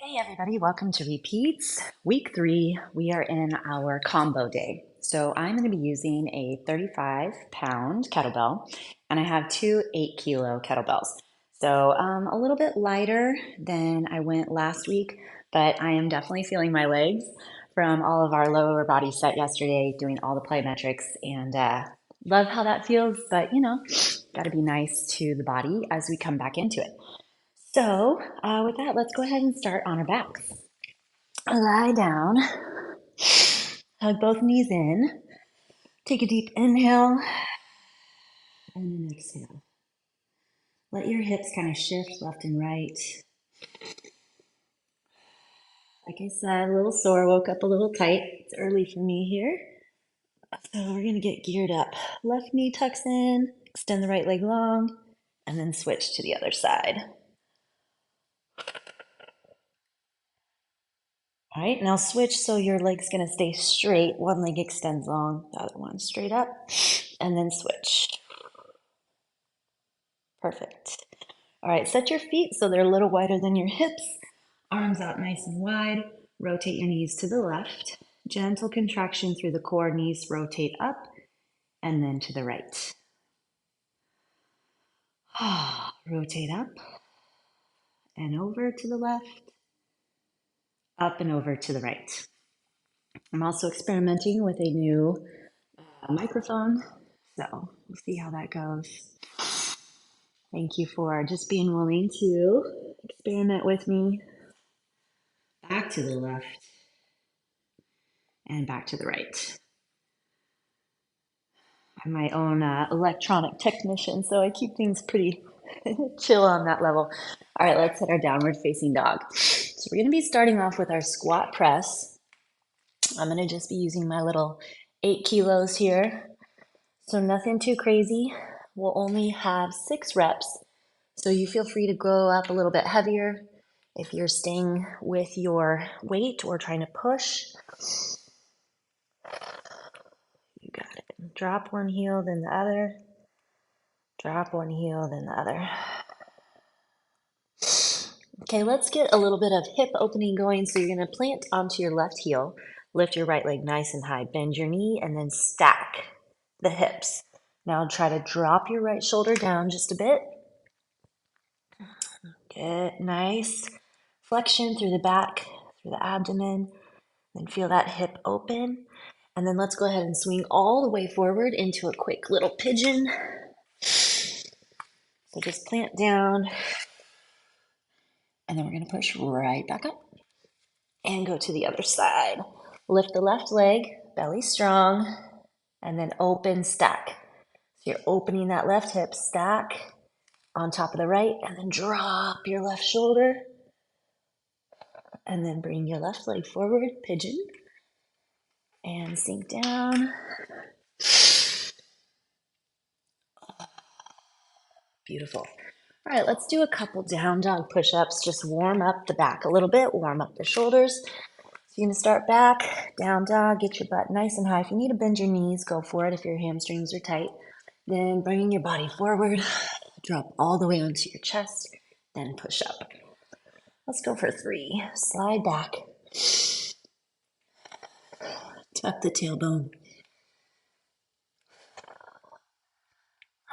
Hey everybody, welcome to Repeats. Week 3, we are in our combo day. So I'm going to be using a 35-pound kettlebell, and I have two 8-kilo kettlebells. So a little bit lighter than I went last week, but I am definitely feeling my legs from all of our lower body set yesterday, doing all the plyometrics, and love how that feels, but got to be nice to the body as we come back into it. So with that, let's go ahead and start on our backs. Lie down, hug both knees in, take a deep inhale, and then exhale. Let your hips kind of shift left and right. Like I said, a little sore, woke up a little tight. It's early for me here. So we're gonna get geared up. Left knee tucks in, extend the right leg long, and then switch to the other side. All right, now switch so your leg's gonna stay straight. One leg extends long, the other one straight up, and then switch. Perfect. All right, set your feet so they're a little wider than your hips. Arms out nice and wide. Rotate your knees to the left. Gentle contraction through the core, knees rotate up and then to the right. Rotate up and over to the left, up and over to the right. I'm also experimenting with a new microphone, so we'll see how that goes. Thank you for just being willing to experiment with me. Back to the left and back to the right. I'm my own electronic technician, so I keep things pretty chill on that level. All right, let's hit our downward facing dog. So we're gonna be starting off with our squat press. I'm gonna just be using my little 8 kilos here. So nothing too crazy. We'll only have 6 reps. So you feel free to go up a little bit heavier if you're staying with your weight or trying to push. You got it. Drop one heel, then the other. Drop one heel, then the other. Okay, let's get a little bit of hip opening going. So you're going to plant onto your left heel, lift your right leg nice and high, bend your knee, and then stack the hips. Now try to drop your right shoulder down just a bit. Get nice flexion through the back, through the abdomen, then feel that hip open. And then let's go ahead and swing all the way forward into a quick little pigeon. So just plant down, and then we're going to push right back up and go to the other side. Lift the left leg, belly strong, and then open, stack. So you're opening that left hip, stack on top of the right, and then drop your left shoulder, and then bring your left leg forward, pigeon, and sink down. Beautiful. All right, let's do a couple down dog push-ups. Just warm up the back a little bit, warm up the shoulders. So you're gonna start back, down dog, get your butt nice and high. If you need to bend your knees, go for it if your hamstrings are tight. Then bringing your body forward, drop all the way onto your chest, then push up. Let's go for 3. Slide back. Tuck the tailbone.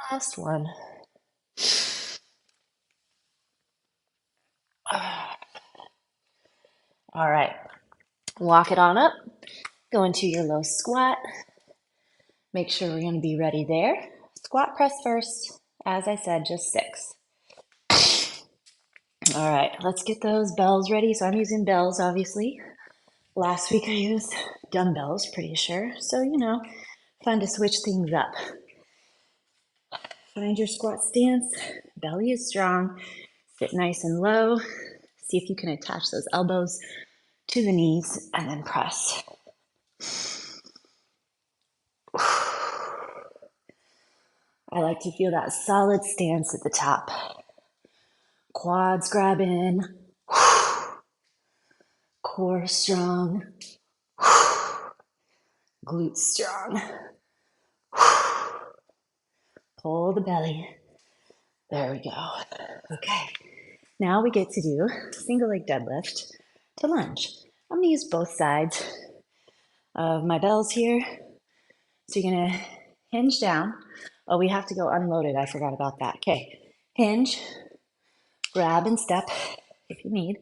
Last one. All right, walk it on up. Go into your low squat. Make sure we're gonna be ready there. Squat press first. As I said, just 6. All right, let's get those bells ready. So I'm using bells, obviously. Last week I used dumbbells, pretty sure. So, fun to switch things up. Find your squat stance. Belly is strong. Sit nice and low. See if you can attach those elbows to the knees and then press. I like to feel that solid stance at the top. Quads grab in. Core strong. Glutes strong. Pull the belly. There we go. Okay. Now we get to do single leg deadlift. to lunge. I'm gonna use both sides of my bells here. So you're gonna hinge down. Oh, we have to go unloaded. I forgot about that. Okay, hinge, grab and step if you need.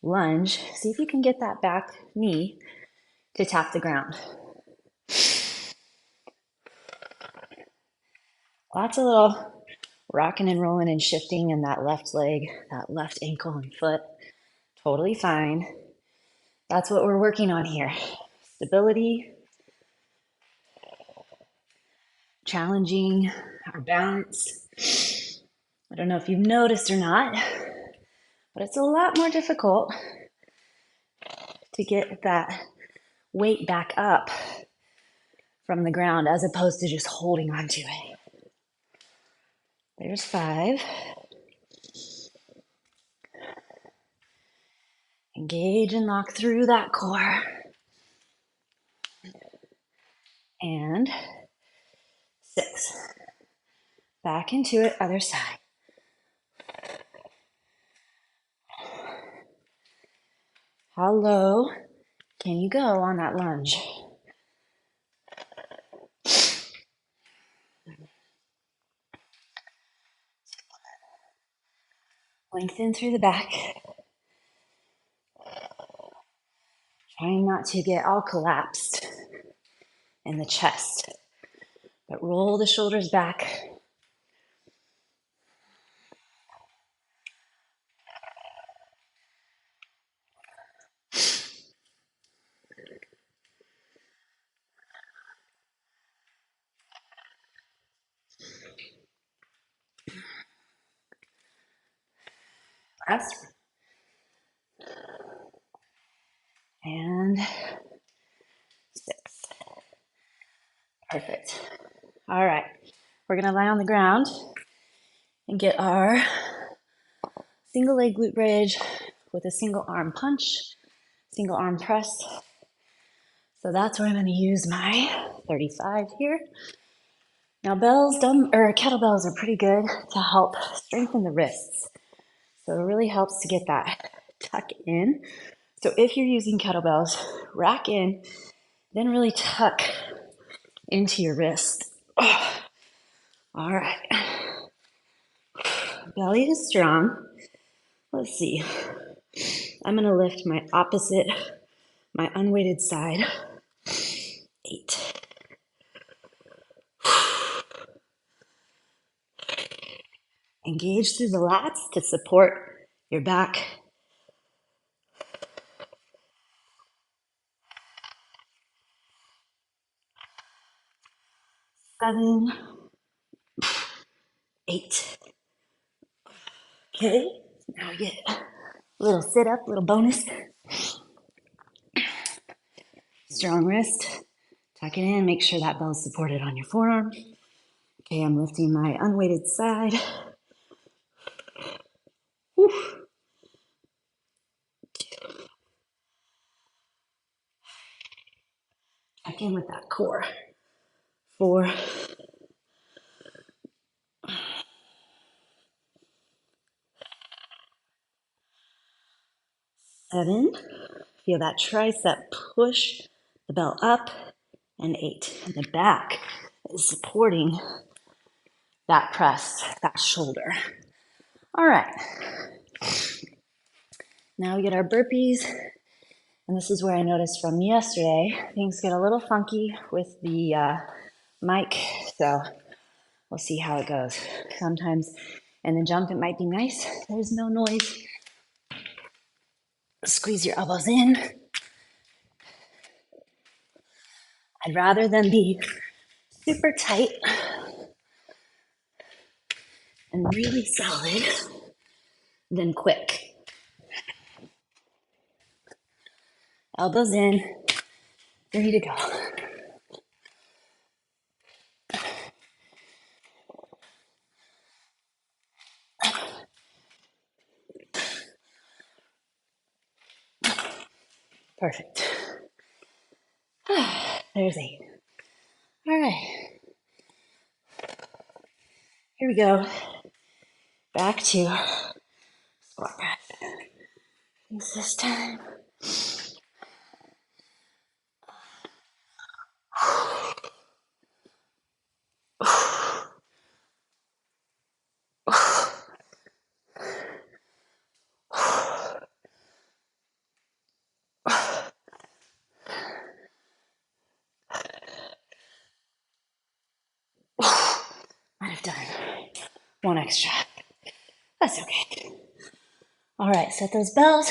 Lunge, see if you can get that back knee to tap the ground. Lots of little rocking and rolling and shifting in that left leg, that left ankle and foot. Totally fine. That's what we're working on here. Stability, challenging our balance. I don't know if you've noticed or not, but it's a lot more difficult to get that weight back up from the ground as opposed to just holding onto it. There's 5. Engage and lock through that core. And 6. Back into it, other side. How low can you go on that lunge? Lengthen through the back. Trying not to get all collapsed in the chest, but roll the shoulders back. Last. And 6. Perfect. All right. We're going to lie on the ground and get our single leg glute bridge with a single arm punch, single arm press. So that's where I'm going to use my 35 here. Now kettlebells are pretty good to help strengthen the wrists. So it really helps to get that tuck in. So if you're using kettlebells, rack in, then really tuck into your wrist. Oh. All right. Belly is strong. Let's see. I'm going to lift my unweighted side. 8. Engage through the lats to support your back. 7. 8. Okay, now we get a little sit up, little bonus. Strong wrist. Tuck it in, make sure that bell's supported on your forearm. Okay, I'm lifting my unweighted side. Whew. 2. Tuck in with that core. 4. 7. Feel that tricep push the bell up. And 8. And the back is supporting that press, that shoulder. All right. Now we get our burpees. And this is where I noticed from yesterday, things get a little funky with the mic. So we'll see how it goes. Sometimes in the jump, it might be nice. There's no noise. Squeeze your elbows in. I'd rather them be super tight and really solid than quick. Elbows in, ready to go. Perfect. There's 8. All right. Here we go. Back to squat press. Use this time. Might have done one extra. That's okay. All right, set those bells.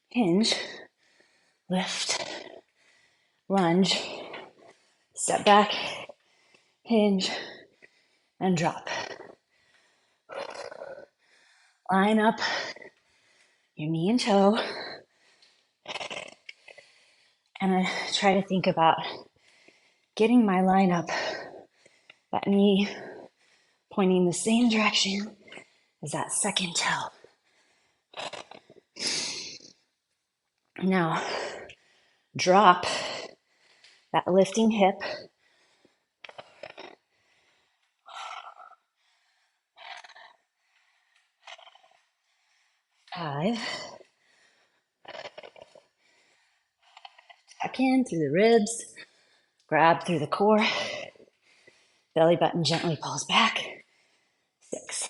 Hinge, lift, lunge, step back, hinge, and drop. Line up your knee and toe. And I try to think about getting my line up, that knee pointing the same direction as that second toe. Now, drop that lifting hip. 5. Tuck in through the ribs, grab through the core. Belly button gently pulls back. 6.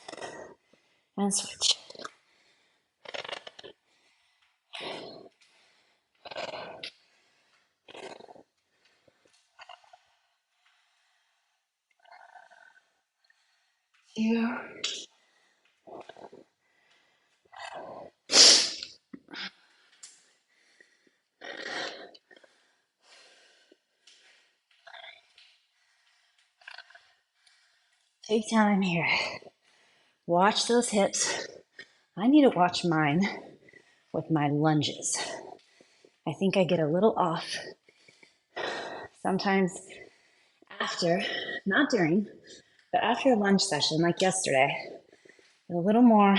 And switch. Two. Take time here. Watch those hips. I need to watch mine with my lunges. I think I get a little off sometimes after, not during, but after a lunge session like yesterday, a little more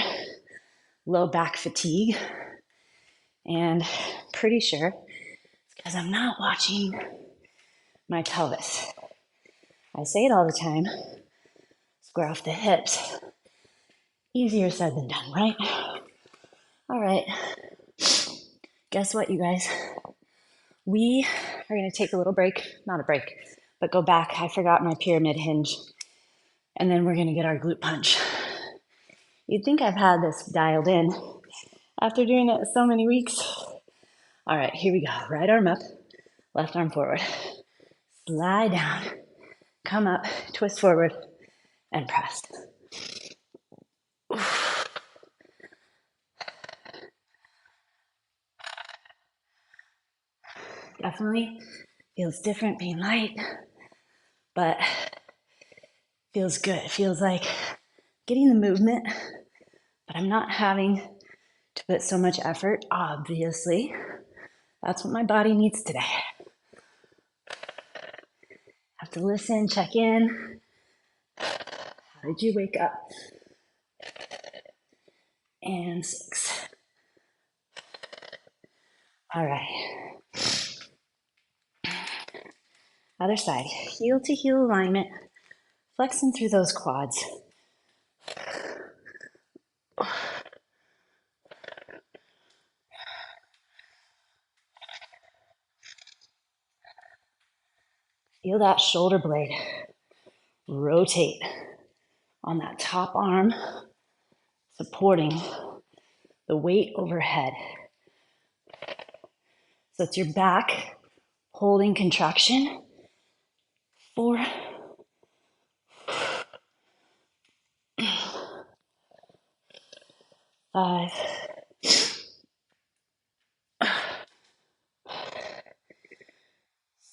low back fatigue, and pretty sure it's because I'm not watching my pelvis. I say it all the time, square off the hips. Easier said than done, right? All right, guess what, you guys? We are gonna take a little break, not a break, but go back. I forgot my pyramid hinge. And then we're gonna get our glute punch. You'd think I've had this dialed in after doing it so many weeks. All right, here we go. Right arm up, left arm forward. Slide down, come up, twist forward, and press. Definitely feels different being light, but feels good. It feels like getting the movement, but I'm not having to put so much effort, obviously. That's what my body needs today. Have to listen, check in. How did you wake up? And 6. All right. Other side, heel to heel alignment, flexing through those quads. Feel that shoulder blade rotate on that top arm, supporting the weight overhead. So it's your back holding contraction. 4. 5.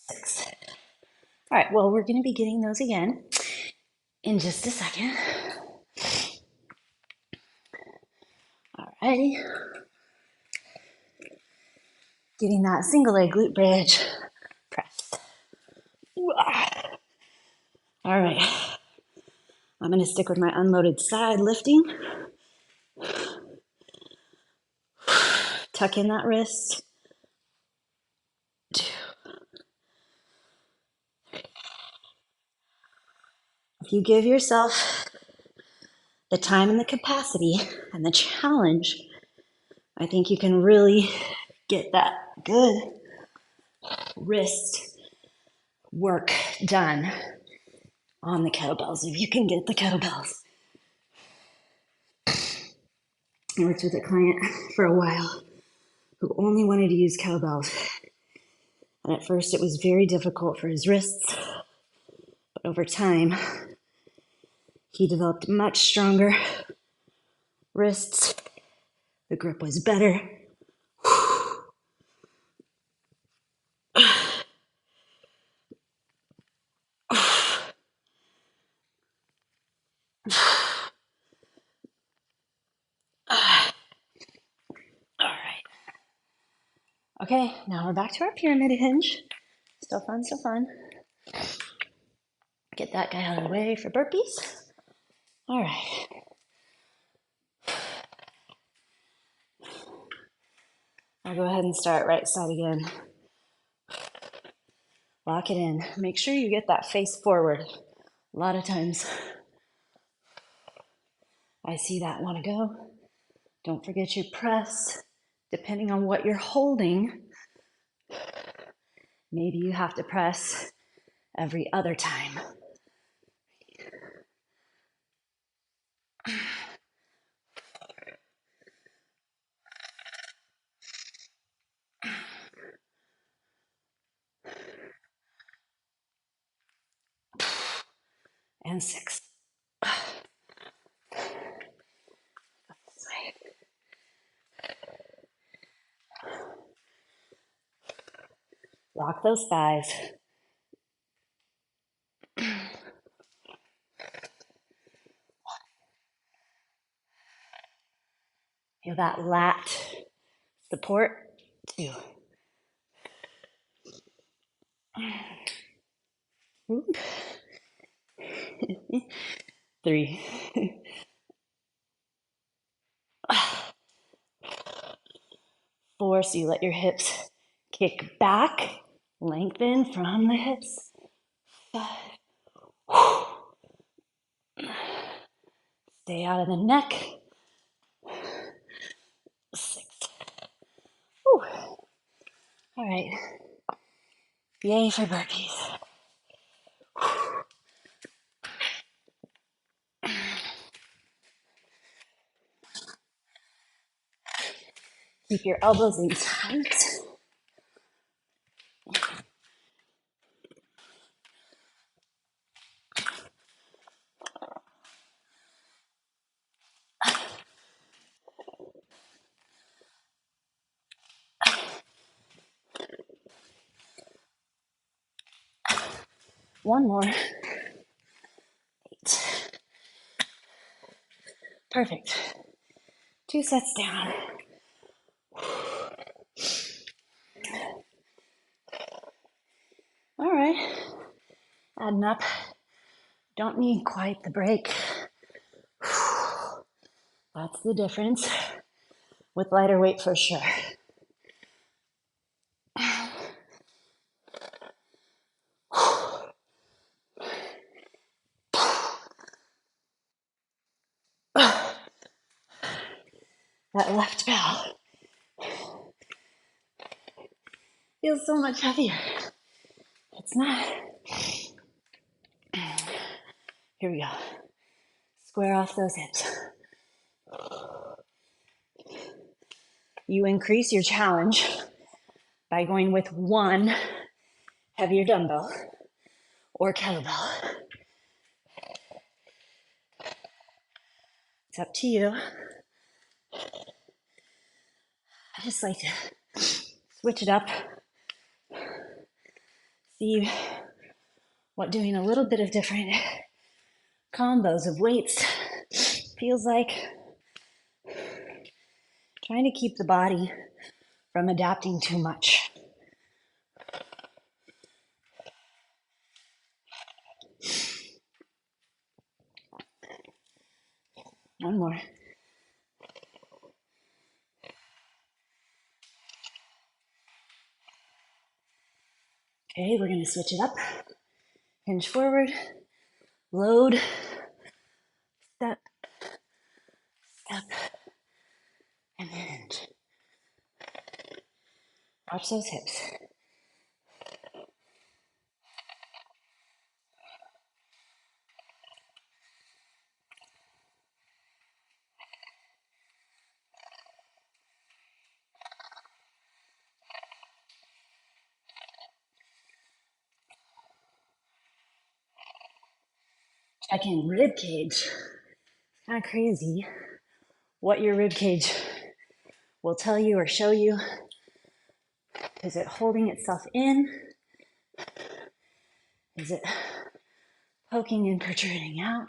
6. All right, well, we're going to be getting those again in just a second. All righty. Getting that single leg glute bridge press. All right. I'm going to stick with my unloaded side lifting. Tuck in that wrist. 2. If you give yourself the time and the capacity and the challenge, I think you can really get that good wrist work done on the kettlebells, if you can get the kettlebells. I worked with a client for a while who only wanted to use kettlebells. And at first it was very difficult for his wrists, but over time he developed much stronger wrists. The grip was better. All right. Okay, now we're back to our pyramid hinge. Still fun, still fun. Get that guy out of the way for burpees. All right. I'll go ahead and start right side again. Lock it in. Make sure you get that face forward. A lot of times I see that want to go. Don't forget your press. Depending on what you're holding, maybe you have to press every other time. And 6. Lock those thighs. Feel that lat support. 2. 3. 4, so you let your hips kick back, lengthen from the hips. 5. Stay out of the neck. 6. Whew. All right. Yay for burpees. Keep your elbows in tight. One more. 8. Perfect. 2 sets down. All right. Adding up. Don't need quite the break. That's the difference with lighter weight for sure. That left bell feels so much heavier. It's not. Here we go. Square off those hips. You increase your challenge by going with one heavier dumbbell or kettlebell. It's up to you. I just like to switch it up. See what doing a little bit of different combos of weights feels like. Trying to keep the body from adapting too much. One more. Okay, we're going to switch it up. Hinge forward, load, step, Up and hinge. Watch those hips. Check in rib cage. Kind of crazy what your rib cage will tell you or show you. Is it holding itself in? Is it poking and protruding out?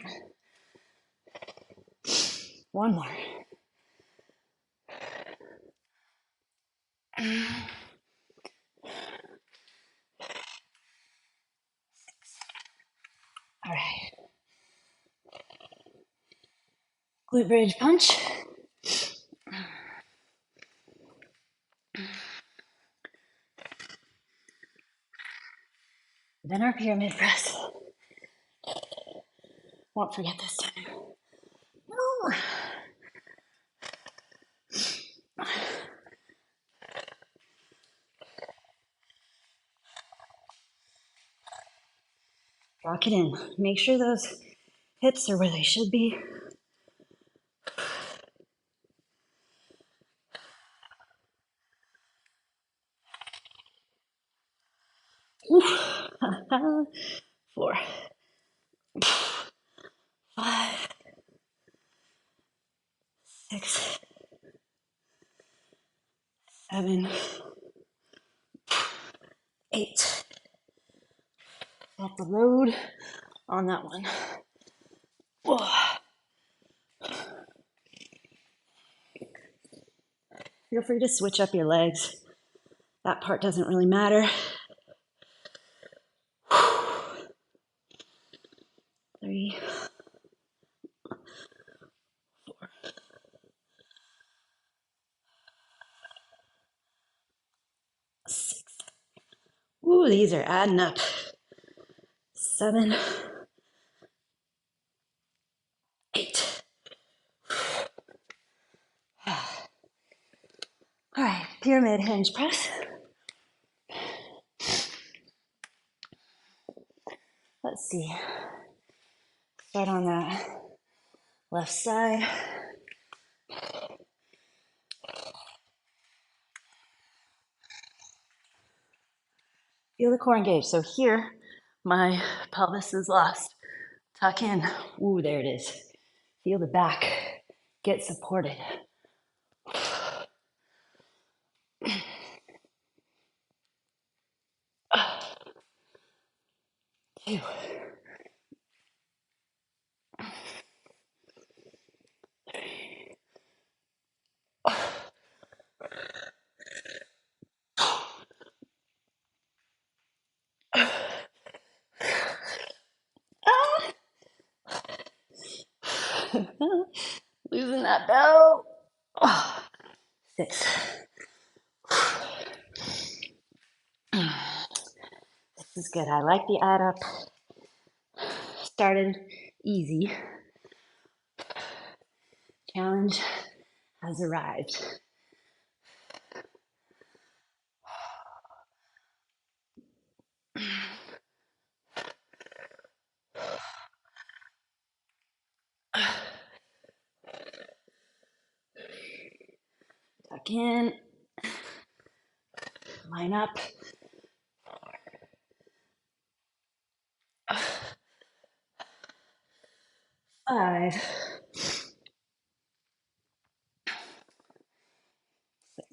One more. All right. Glute bridge punch. Then our pyramid press. Won't forget this time. Ooh. Lock it in. Make sure those hips are where they should be. Ooh. 4, 5, 6, 7, 8. Got the load on that one. Whoa. Feel free to switch up your legs. That part doesn't really matter. 3, 4. Ooh, these are adding up. 7, 8. All right, pyramid hinge press. Let's see. Start on that left side. Feel the core engage. So here, my pelvis is lost. Tuck in. Ooh, there it is. Feel the back get supported. 2. Losing that belt. 6. This is good. I like the add up. Started easy. Challenge has arrived. Tuck in. Line up. 5,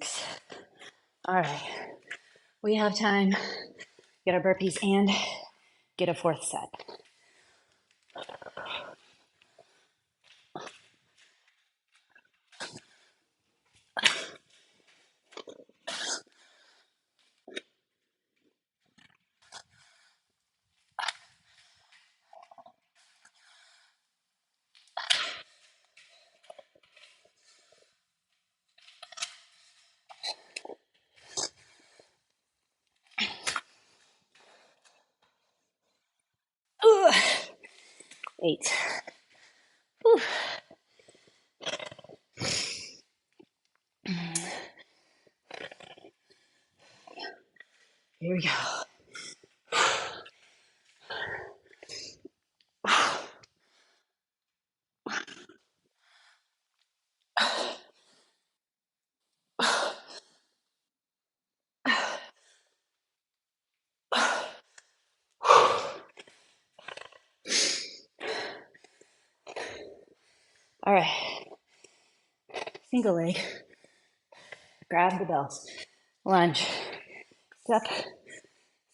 6. All right. We have time. Get our burpees and get a 4th set. Ooh. 8. Ooh. Here we go. All right, single leg, grab the bells, lunge, step,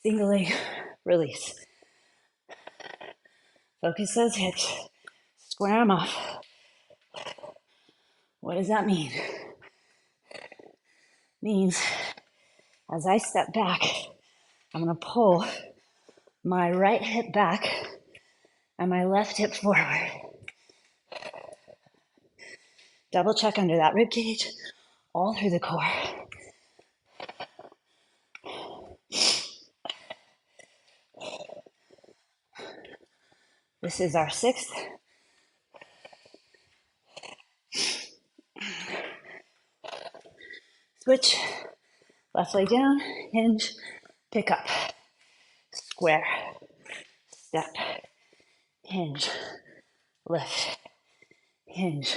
single leg, release. Focus those hips, square them off. What does that mean? Means as I step back, I'm gonna pull my right hip back and my left hip forward. Double check under that rib cage, all through the core. This is our 6th. Switch, left leg down, hinge, pick up, square, step, hinge, lift, hinge,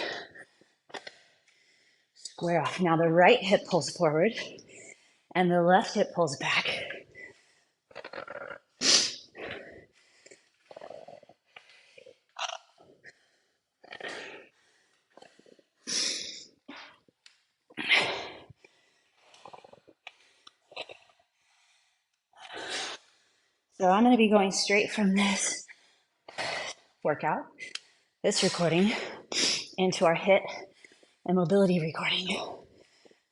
square off. Now the right hip pulls forward and the left hip pulls back. So I'm going to be going straight from this workout, this recording, into our HIIT and mobility recording.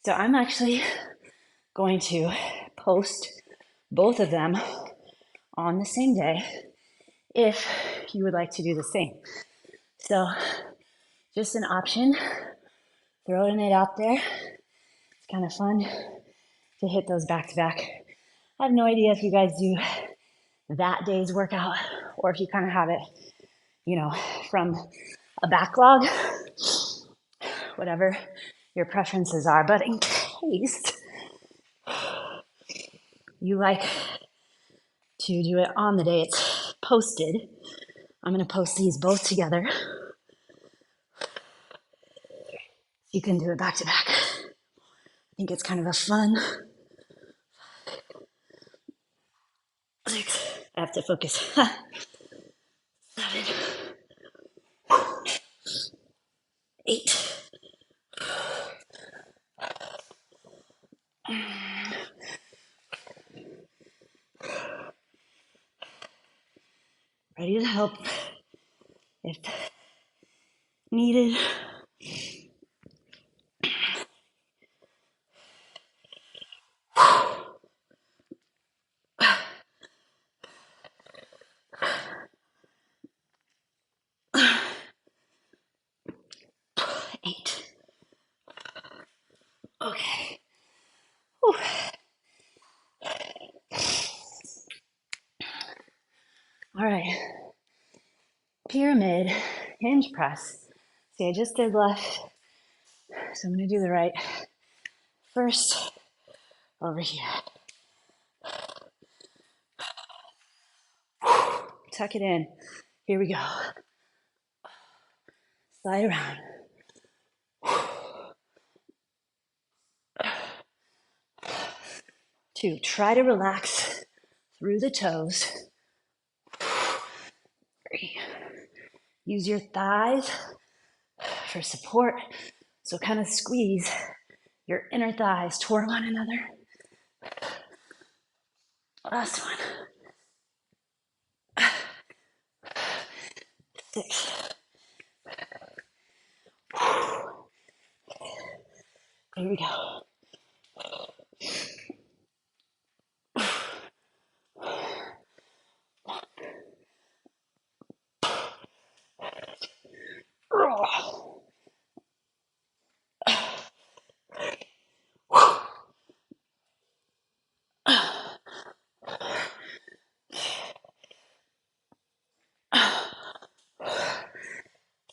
So I'm actually going to post both of them on the same day if you would like to do the same. So just an option, throwing it out there. It's kind of fun to hit those back to back. I have no idea if you guys do that day's workout or if you kind of have it, from a backlog, whatever your preferences are. But in case you like to do it on the day it's posted, I'm going to post these both together. You can do it back to back. I think it's kind of a fun. 6. I have to focus. 7. 8. Ready to help if needed. Okay. Whew. All right. Pyramid hinge press. See, I just did left, so I'm going to do the right first over here. Tuck it in. Here we go. Slide around. Two, try to relax through the toes. 3, use your thighs for support. So kind of squeeze your inner thighs toward one another. Last one. 6. Here we go.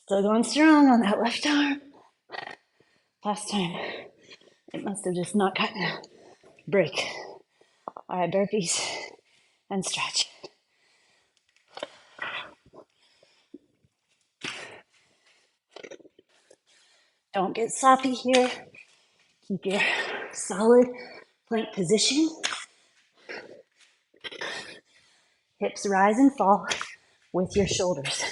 Still going strong on that left arm. Last time, it must have just not gotten a break. All right, burpees and stretch. Don't get sloppy here. Keep your solid plank position. Hips rise and fall with your shoulders.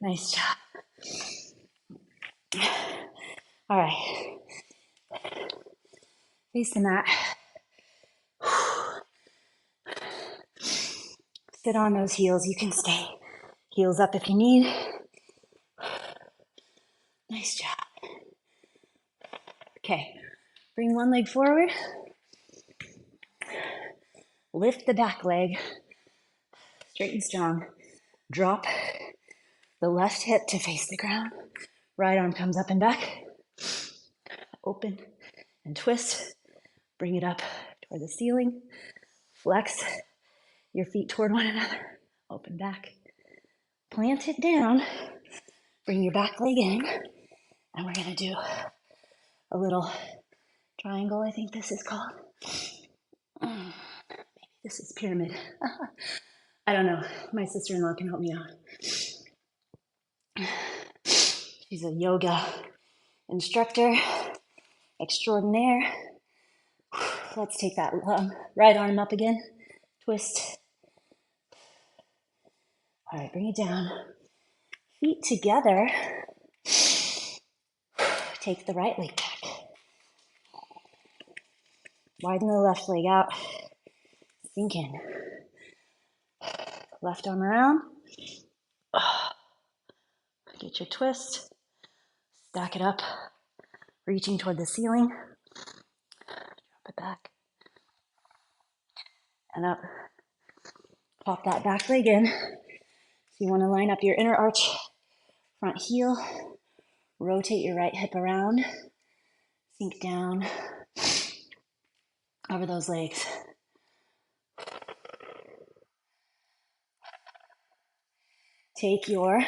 Nice job. All right. Face the mat. Sit on those heels. You can stay heels up if you need. Nice job. Okay. Bring one leg forward. Lift the back leg. Straight and strong. Drop the left hip to face the ground. Right arm comes up and back. Open and twist. Bring it up toward the ceiling. Flex your feet toward one another. Open back. Plant it down. Bring your back leg in. And we're going to do a little triangle, I think this is called. Maybe this is pyramid. I don't know. My sister-in-law can help me out. She's a yoga instructor extraordinaire. Let's take that right arm up again. Twist. All right, bring it down. Feet together. Take the right leg back. Widen the left leg out. Sink in. Left arm around. Get your twist. Stack it up. Reaching toward the ceiling. Drop it back. And up. Pop that back leg in. So you want to line up your inner arch, front heel. Rotate your right hip around. Sink down over those legs. Take your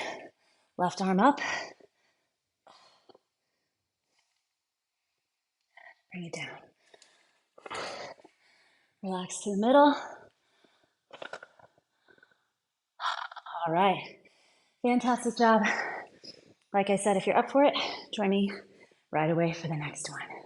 left arm up. Bring it down. Relax to the middle. All right. Fantastic job. Like I said, if you're up for it, join me right away for the next one.